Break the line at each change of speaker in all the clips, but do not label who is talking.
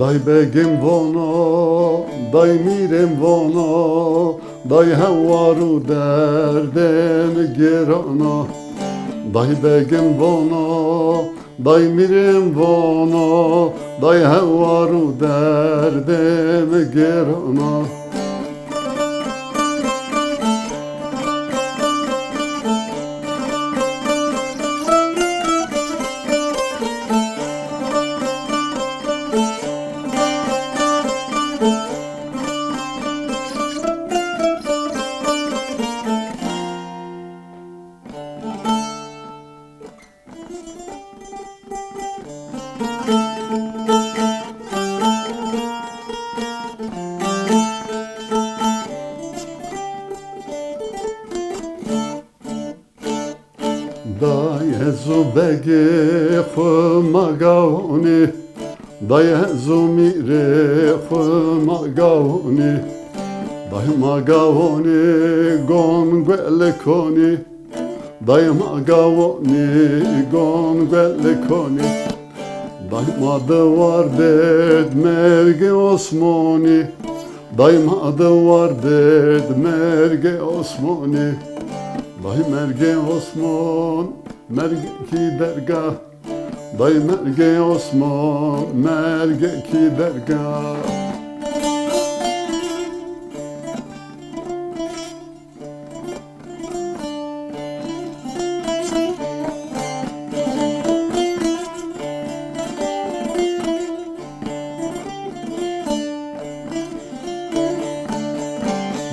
Daj begim vono, daj mirem vono, daj hevaru derdem gerana. Daj begim vono, daj mirem vono, daj hevaru derdem gerana. Daj Jezu bege magavni, daj Jezu mire magavni, daj magavni gon gwelekoni, daj magavni gon gwelekoni, daj madavar ded merge Osmani, daj madavar ded merge Osmani. Daj merge Osman, merge ki dergah. Daj merge Osman, merge ki dergah.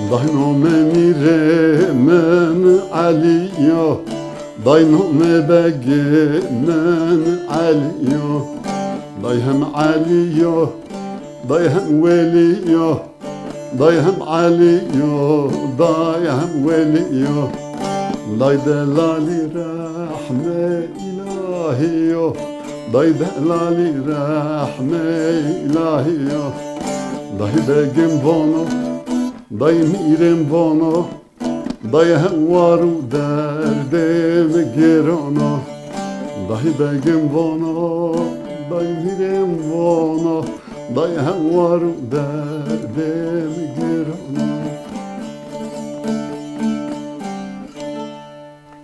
Daj no me mire men Aliyo, daj no me bege men Aliyo, daj hem Aliyo, daj hem Veliyo, daj hem Aliyo, daj hem Veliyo, daj delali rahme ilahiyo, daj delali rahme ilahiyo, daj begim vono, daj mirem vono, daj hevaru derdem gerana. Daj begim vono, daj mirem vono, daj hevaru derdem